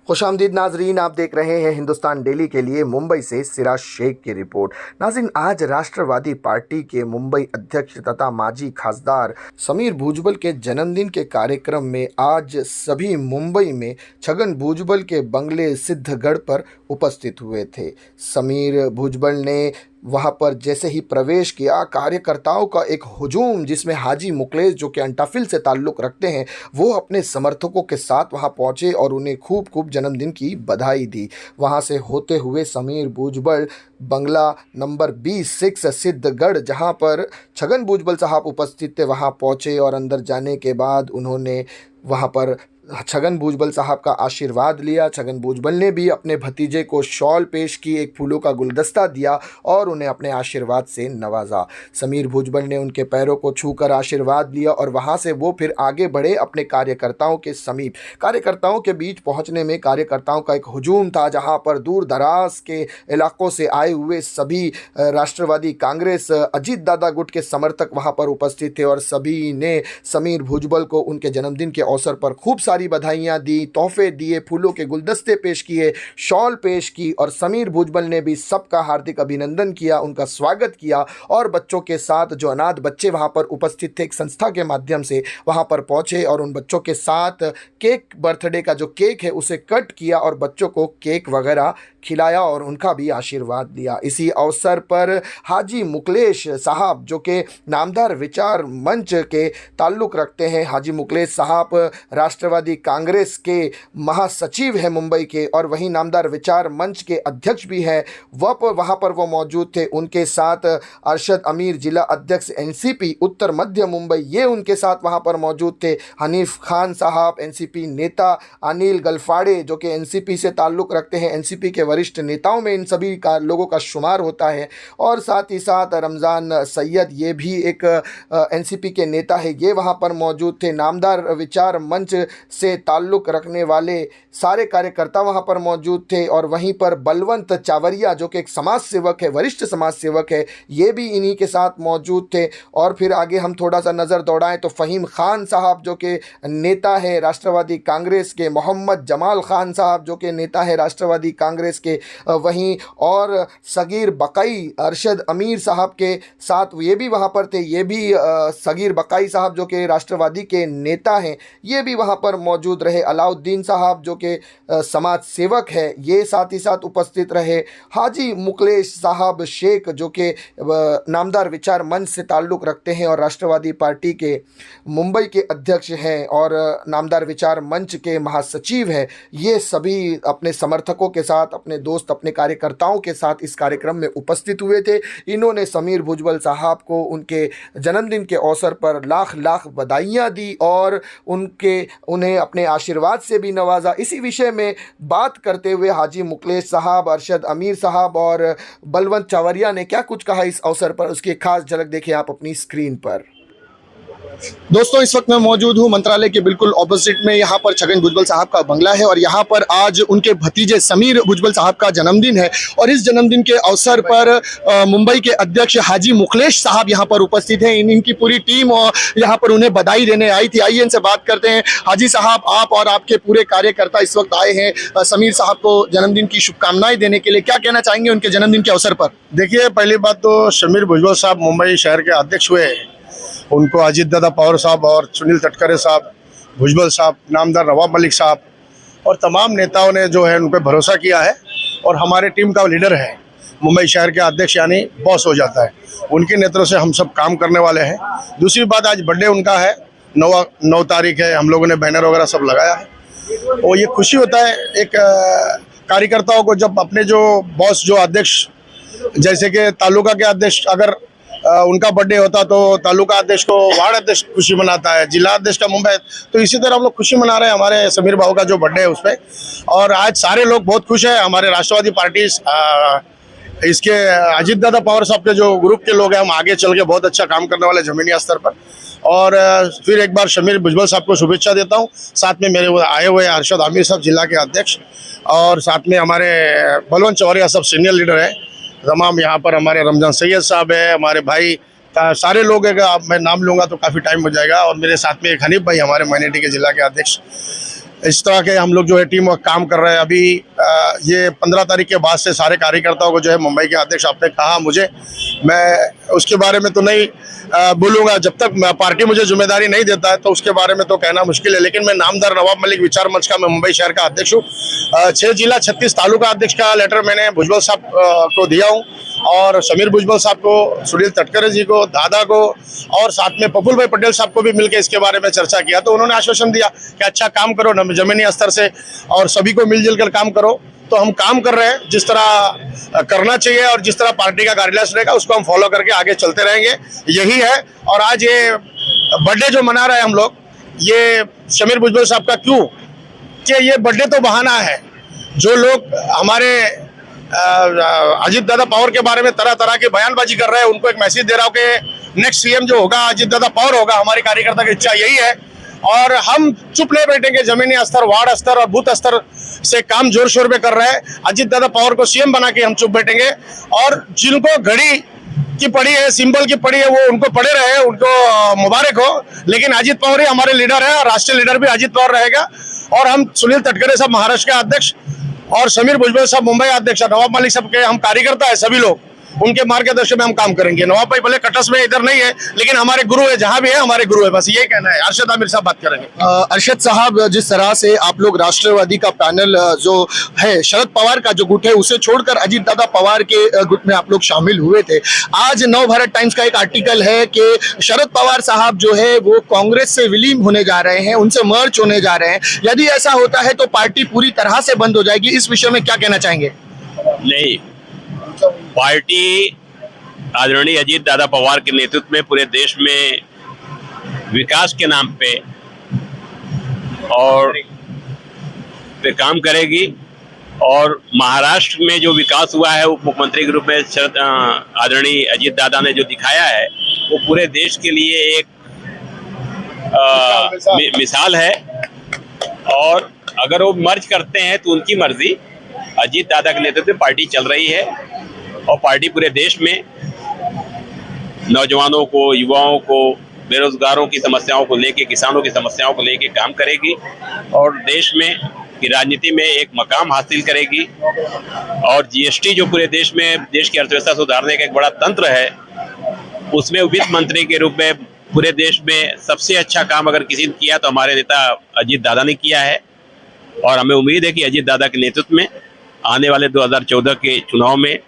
खुशामदीद नाजरीन, आप देख रहे हैं हिंदुस्तान डेली के लिए मुंबई से सिराज शेख की रिपोर्ट। नाज़रीन, आज राष्ट्रवादी पार्टी के मुंबई अध्यक्ष तथा माजी खासदार समीर भुजबल के जन्मदिन के कार्यक्रम में आज सभी मुंबई में छगन भुजबल के बंगले सिद्धगढ़ पर उपस्थित हुए थे। समीर भुजबल ने वहां पर जैसे ही प्रवेश किया, कार्यकर्ताओं का एक हुजूम, जिसमें हाजी मुकलेश जो कि अंटाफिल से ताल्लुक़ रखते हैं, वो अपने समर्थकों के साथ वहां पहुंचे और उन्हें खूब खूब जन्मदिन की बधाई दी। वहां से होते हुए समीर भुजबल बंगला नंबर 26 सिद्धगढ़, जहां पर छगन भुजबल साहब उपस्थित थे, वहां पहुंचे और अंदर जाने के बाद उन्होंने वहां पर छगन भुजबल साहब का आशीर्वाद लिया। छगन भुजबल ने भी अपने भतीजे को शॉल पेश की, एक फूलों का गुलदस्ता दिया और उन्हें अपने आशीर्वाद से नवाजा। समीर भुजबल ने उनके पैरों को छूकर आशीर्वाद लिया और वहां से वो फिर आगे बढ़े अपने कार्यकर्ताओं के समीप। कार्यकर्ताओं के बीच पहुंचने में कार्यकर्ताओं का एक हुजूम था, जहां पर दूर दराज के इलाकों से आए हुए सभी राष्ट्रवादी कांग्रेस अजीत दादा गुट के समर्थक वहां पर उपस्थित थे और सभी ने समीर भुजबल को उनके जन्मदिन के अवसर पर खूब सारी बधाइयां दी, तोहफे दिए, फूलों के गुलदस्ते पेश किए, शॉल पेश की और समीर भुजबल ने भी सबका हार्दिक अभिनंदन किया, उनका स्वागत किया और बच्चों के साथ जो अनाथ बच्चे वहां पर उपस्थित थे, एक संस्था के माध्यम से वहां पर पहुंचे और उन बच्चों के साथ केक, बर्थडे का जो केक है उसे कट किया और बच्चों को केक वगैरह खिलाया और उनका भी आशीर्वाद लिया। इसी अवसर पर हाजी मुकलेश साहब, जो कि नामदार विचार मंच के ताल्लुक़ रखते हैं, हाजी मुकलेश साहब राष्ट्रवादी कांग्रेस के महासचिव हैं मुंबई के और वहीं नामदार विचार मंच के अध्यक्ष भी हैं, वहाँ पर वो मौजूद थे। उनके साथ अरशद अमीर जिला अध्यक्ष एनसीपी उत्तर मध्य मुंबई, ये उनके साथ वहाँ पर मौजूद थे। हनीफ खान साहब एनसीपी नेता, अनिल गलफाड़े जो कि एनसीपी से ताल्लुक़ रखते हैं, एनसीपी के वरिष्ठ नेताओं में इन सभी का लोगों का शुमार होता है। और साथ ही साथ रमज़ान सैयद, ये भी एक एनसीपी के नेता है, ये वहाँ पर मौजूद थे। नामदार विचार मंच से ताल्लुक़ रखने वाले सारे कार्यकर्ता वहाँ पर मौजूद थे और वहीं पर बलवंत चावरिया जो कि एक समाज सेवक है, वरिष्ठ समाज सेवक है, ये भी इन्हीं के साथ मौजूद थे। और फिर आगे हम थोड़ा सा नज़र दौड़ाएं तो फ़हीम खान साहब जो कि नेता है राष्ट्रवादी कांग्रेस के, मोहम्मद जमाल खान साहब जो कि नेता है राष्ट्रवादी कांग्रेस के, वहीं और सगीर बकाई अरशद अमीर साहब के साथ ये भी वहाँ पर थे। ये भी सगीर बकाई साहब जो कि राष्ट्रवादी के नेता हैं, ये भी वहाँ पर मौजूद रहे। अलाउद्दीन साहब जो कि समाज सेवक है, ये साथ ही साथ उपस्थित रहे। हाजी मुकलेश साहब शेख जो कि नामदार विचार मंच से ताल्लुक़ रखते हैं और राष्ट्रवादी पार्टी के मुंबई के अध्यक्ष हैं और नामदार विचार मंच के महासचिव हैं, ये सभी अपने समर्थकों के साथ, अपने दोस्त, अपने कार्यकर्ताओं के साथ इस कार्यक्रम में उपस्थित हुए थे। इन्होंने समीर भुजबल साहब को उनके जन्मदिन के अवसर पर लाख लाख बधाइयाँ दी और उन्हें अपने आशीर्वाद से भी नवाजा। इसी विषय में बात करते हुए हाजी मुकलेश साहब, अरशद अमीर साहब और बलवंत चावरिया ने क्या कुछ कहा इस अवसर पर, उसकी एक खास झलक देखिए आप अपनी स्क्रीन पर। दोस्तों, इस वक्त मैं मौजूद हूँ मंत्रालय के बिल्कुल ऑपोजिट में। यहाँ पर छगन भुजबल साहब का बंगला है और यहाँ पर आज उनके भतीजे समीर भुजबल साहब का जन्मदिन है और इस जन्मदिन के अवसर पर मुंबई के अध्यक्ष हाजी मुकलेश साहब यहाँ पर उपस्थित हैं। इनकी पूरी टीम यहाँ पर उन्हें बधाई देने आई थी। आइए इनसे बात करते हैं। हाजी साहब, आप और आपके पूरे कार्यकर्ता इस वक्त आए हैं समीर साहब को जन्मदिन की शुभकामनाएं देने के लिए, क्या कहना चाहेंगे उनके जन्मदिन के अवसर पर? देखिए, पहली बात तो समीर भुजबल साहब मुंबई शहर के अध्यक्ष हुए, उनको अजीत दादा पवार साहब और सुनील तटकरे साहब, भुजबल साहब, नामदार नवाब मलिक साहब और तमाम नेताओं ने जो है उन पर भरोसा किया है और हमारे टीम का लीडर है मुंबई शहर के अध्यक्ष, यानी बॉस हो जाता है। उनके नेतृत्व से हम सब काम करने वाले हैं। दूसरी बात, आज बर्थडे उनका है, 9 तारीख है। हम लोगों ने बैनर वगैरह सब लगाया है और ये खुशी होता है एक कार्यकर्ताओं को जब अपने जो बॉस, जो अध्यक्ष, जैसे कि तालुका के अध्यक्ष अगर उनका बर्थडे होता तो तालुका अध्यक्ष को वार्ड अध्यक्ष खुशी मनाता है, जिला अध्यक्ष का मुंबई, तो इसी तरह हम लोग खुशी मना रहे हैं हमारे समीर बाबू का जो बर्थडे है उस पर। और आज सारे लोग बहुत खुश हैं। हमारे राष्ट्रवादी पार्टी इसके अजीत दादा पवार साहब के जो ग्रुप के लोग हैं, हम आगे चल के बहुत अच्छा काम करने वाले जमीनी स्तर पर। और फिर एक बार समीर भुजबल साहब को शुभेच्छा देता हूँ। साथ में मेरे आए हुए अरशद आमिर साहब जिला के अध्यक्ष और साथ में हमारे बलवंत चावरिया साहब सीनियर लीडर है। तमाम यहाँ पर हमारे रमजान सैयद साहब है, हमारे भाई सारे लोग हैं। मैं नाम लूँगा तो काफ़ी टाइम हो जाएगा। और मेरे साथ में एक हनीफ भाई, हमारे माइनॉरिटी के जिला के अध्यक्ष। इस तरह के हम लोग जो है टीम वर्क काम कर रहे हैं। अभी ये 15 तारीख के बाद से सारे कार्यकर्ताओं को जो है मुंबई के अध्यक्ष आपने कहा मुझे, मैं उसके बारे में तो नहीं बोलूँगा। जब तक पार्टी मुझे जिम्मेदारी नहीं देता है तो उसके बारे में तो कहना मुश्किल है। लेकिन मैं नामदार नवाब मलिक विचार मंच का मैं मुंबई शहर का अध्यक्ष हूँ। 6 जिला 36 तालुका अध्यक्ष का लेटर मैंने भुजबल साहब को दिया हूँ, और समीर भुजबल साहब को, सुनील तटकरे जी को, दादा को, और साथ में प्रफुल्ल भाई पटेल साहब को भी मिलकर इसके बारे में चर्चा किया। तो उन्होंने आश्वासन दिया कि अच्छा काम करो जमीनी स्तर से और सभी को मिलजुल कर काम करो। तो हम काम कर रहे हैं, जिस तरह करना चाहिए और जिस तरह पार्टी का गाइडलाइंस रहेगा उसको हम फॉलो करके आगे चलते रहेंगे, यही है। और आज ये बर्थडे जो मना रहे हैं हम लोग, ये समीर भुजबल साहब का, क्यों कि ये बर्थडे तो बहाना है। जो लोग हमारे अजीत दादा पवार के बारे में तरह तरह की बयानबाजी कर रहे हैं, उनको एक मैसेज दे रहा हूँ कि नेक्स्ट सीएम जो होगा अजीत दादा पवार होगा। हमारी कार्यकर्ता की इच्छा यही है, और हम चुप नहीं बैठेंगे। जमीनी स्तर, वार्ड स्तर और बूथ स्तर से काम जोर शोर में कर रहे हैं। अजीत दादा पवार को सीएम बना के हम चुप बैठेंगे, और जिनको घड़ी की पड़ी है, सिंबल की पड़ी है, वो उनको पड़े रहे, उनको मुबारक हो। लेकिन अजीत पवार ही हमारे लीडर है, और राष्ट्रीय लीडर भी अजीत पवार रहेगा। और हम सुनील तटकरे साहब महाराष्ट्र के अध्यक्ष और समीर भुजबल साहब मुंबई अध्यक्ष, नवाब मलिक साहब के हम कार्यकर्ता है, सभी लोग उनके मार्गदर्शन में हम काम करेंगे। नवाब भाई भले कटस में इधर नहीं है, लेकिन हमारे गुरु है, जहां भी है हमारे गुरु है, बस यही कहना है। अरशद आमिर साहब बात करेंगे। अरशद साहब, जिस तरह से आप लोग राष्ट्रवादी का पैनल जो है, शरद पवार का जो गुट है, उसे छोड़कर अजीत दादा पवार के गुट में आप लोग शामिल हुए थे। आज नव भारत टाइम्स का एक आर्टिकल है कि शरद पवार साहब जो है वो कांग्रेस से विलीन होने जा रहे हैं, उनसे मर्ज होने जा रहे हैं। यदि ऐसा होता है तो पार्टी पूरी तरह से बंद हो जाएगी। इस विषय में क्या कहना चाहेंगे? नहीं, पार्टी आदरणीय अजीत दादा पवार के नेतृत्व में पूरे देश में विकास के नाम पे काम करेगी। और महाराष्ट्र में जो विकास हुआ है, उप मुख्यमंत्री के रूप में आदरणीय अजीत दादा ने जो दिखाया है, वो पूरे देश के लिए एक मिसाल है। और अगर वो मर्ज करते हैं तो उनकी मर्जी। अजीत दादा के नेतृत्व में पार्टी चल रही है, और पार्टी पूरे देश में नौजवानों को, युवाओं को, बेरोजगारों की समस्याओं को लेके, किसानों की समस्याओं को लेके काम करेगी, और देश में की राजनीति में एक मकाम हासिल करेगी। और जीएसटी जो पूरे देश में देश की अर्थव्यवस्था सुधारने का एक बड़ा तंत्र है, उसमें वित्त मंत्री के रूप में पूरे देश में सबसे अच्छा काम अगर किसी ने किया तो हमारे नेता अजीत दादा ने किया है। और हमें उम्मीद है कि अजीत दादा के नेतृत्व में आने वाले 2014 के चुनाव में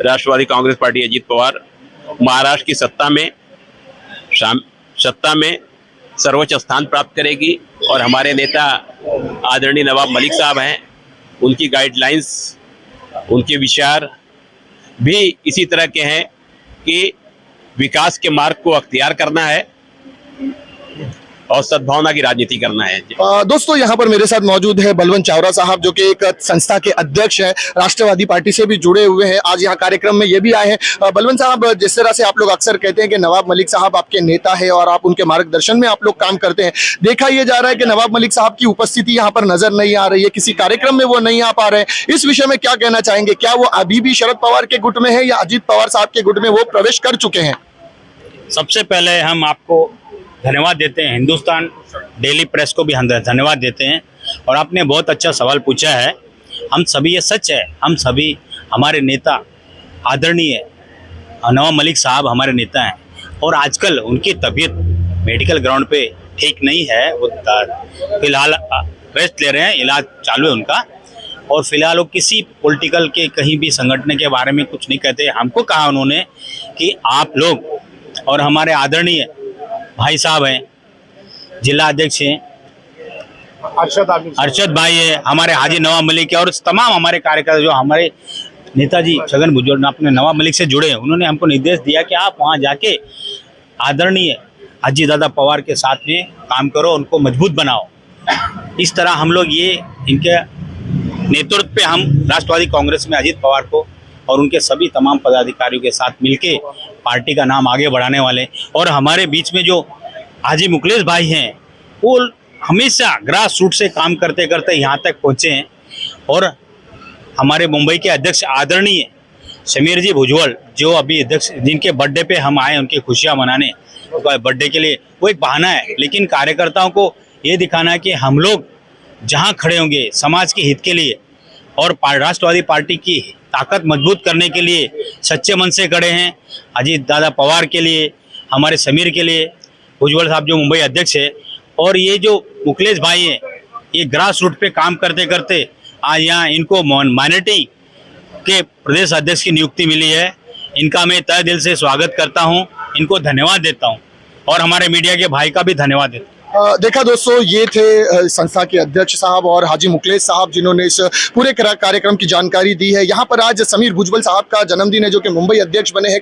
राष्ट्रवादी कांग्रेस पार्टी अजीत पवार महाराष्ट्र की सत्ता में सर्वोच्च स्थान प्राप्त करेगी। और हमारे नेता आदरणीय नवाब मलिक साहब हैं, उनकी गाइडलाइंस, उनके विचार भी इसी तरह के हैं कि विकास के मार्ग को अख्तियार करना है और सद्भावना की राजनीति करना है। दोस्तों, यहाँ पर मेरे साथ मौजूद है बलवंत चावरा साहब, जो कि एक संस्था के अध्यक्ष हैं, राष्ट्रवादी पार्टी से भी जुड़े हुए हैं। आज यहाँ कार्यक्रम में ये भी आए हैं। बलवंत साहब, जिस तरह से आप लोग अक्सर कहते हैं कि नवाब मलिक साहब आपके नेता है और आप उनके मार्गदर्शन में आप लोग काम करते हैं, देखा ये जा रहा है कि नवाब मलिक साहब की उपस्थिति यहाँ पर नजर नहीं आ रही है, किसी कार्यक्रम में वो नहीं आ पा रहे हैं। इस विषय में क्या कहना चाहेंगे? क्या वो अभी भी शरद पवार के गुट में है या अजीत पवार साहब के गुट में वो प्रवेश कर चुके हैं? सबसे पहले हम आपको धन्यवाद देते हैं, हिंदुस्तान डेली प्रेस को भी हम धन्यवाद देते हैं। और आपने बहुत अच्छा सवाल पूछा है। हम सभी, ये सच है, हम सभी, हमारे नेता आदरणीय नवाब मलिक साहब हमारे नेता हैं, और आजकल उनकी तबीयत मेडिकल ग्राउंड पे ठीक नहीं है। वो फिलहाल रेस्ट ले रहे हैं, इलाज चालू है उनका। और फिलहाल वो किसी पॉलिटिकल के कहीं भी संगठन के बारे में कुछ नहीं कहते। हमको कहा उन्होंने कि आप लोग, और हमारे आदरणीय भाई साहब हैं, जिला अध्यक्ष हैं अरशद भाई है, हमारे हाजी नवाब मलिक है, और तमाम हमारे कार्यकर्ता जो हमारे नेताजी छगन भुजबल अपने नवाब मलिक से जुड़े हैं, उन्होंने हमको निर्देश दिया कि आप वहां जाके आदरणीय अजीत दादा पवार के साथ में काम करो, उनको मजबूत बनाओ। इस तरह हम लोग ये इनके नेतृत्व पे हम राष्ट्रवादी कांग्रेस में अजीत पवार को और उनके सभी तमाम पदाधिकारियों के साथ मिलके पार्टी का नाम आगे बढ़ाने वाले। और हमारे बीच में जो हाजी मुखलेस भाई हैं, वो हमेशा ग्रास रूट से काम करते करते यहाँ तक पहुँचे हैं। और हमारे मुंबई के अध्यक्ष आदरणीय समीर जी भुजबल, जो अभी अध्यक्ष, जिनके बर्थडे पे हम आए उनकी खुशियाँ मनाने, बर्थडे के लिए वो एक बहाना है, लेकिन कार्यकर्ताओं को ये दिखाना है कि हम लोग जहां खड़े होंगे समाज के हित के लिए और राष्ट्रवादी पार्टी की ताकत मजबूत करने के लिए सच्चे मन से खड़े हैं। अजीत दादा पवार के लिए, हमारे समीर के लिए, भुजबल साहब जो मुंबई अध्यक्ष है, और ये जो मुखलेश भाई हैं, ये ग्रास रूट पे काम करते करते आज यहाँ इनको माइनॉरिटी के प्रदेश अध्यक्ष की नियुक्ति मिली है। इनका मैं तहे दिल से स्वागत करता हूँ, इनको धन्यवाद देता हूँ और हमारे मीडिया के भाई का भी धन्यवाद देता हूँ। देखा दोस्तों, ये थे संस्था के अध्यक्ष साहब और हाजी मुखलेश साहब, जिन्होंने इस पूरे कार्यक्रम की जानकारी दी है। यहाँ पर आज समीर भुजबल साहब का जन्मदिन है, जो कि मुंबई अध्यक्ष बने हैं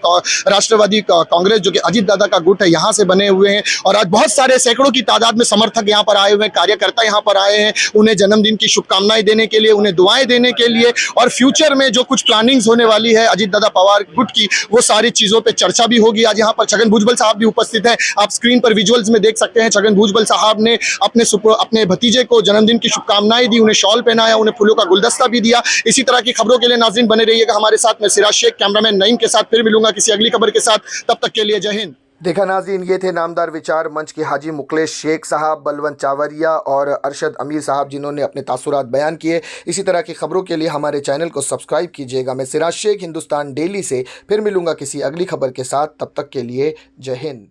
राष्ट्रवादी कांग्रेस, जो कि अजीत दादा का गुट है, यहाँ से बने हुए हैं। और आज बहुत सारे सैकड़ों की तादाद में समर्थक यहाँ पर आए हुए हैं, कार्यकर्ता यहाँ पर आए हैं, उन्हें जन्मदिन की शुभकामनाएं देने के लिए, उन्हें दुआएं देने के लिए, और फ्यूचर में जो कुछ प्लानिंग्स होने वाली है अजीत दादा पवार गुट की, वो सारी चीजों पर चर्चा भी होगी। आज यहाँ पर छगन भुजबल साहब भी उपस्थित हैं। आप स्क्रीन पर विजुअल्स में देख सकते हैं, छगन भुजबल साहब ने अपने भतीजे को जन्मदिन की शुभकामनाएं दी, उन्हें शॉल पहनाया, उन्हें फूलों का गुलदस्ता भी दिया। इसी तरह की खबरों के लिए नाज़रीन बने रहिएगा हमारे साथ। मैं सिराज शेख, कैमरामैन नईम के साथ फिर मिलूंगा किसी अगली खबर के साथ। तब तक के लिए जय हिंद। देखा नाज़रीन, ये थे नामदार विचार मंच के हाजी मुखलेश शेख साहब, बलवंत चावरिया और अरशद अमीर साहब, जिन्होंने अपने तासुरात बयान किए। इसी तरह की खबरों के लिए हमारे चैनल को सब्सक्राइब कीजिएगा। मैं सिराज शेख, हिंदुस्तान डेली से फिर मिलूंगा किसी अगली खबर के साथ। तब तक के लिए जय हिंद।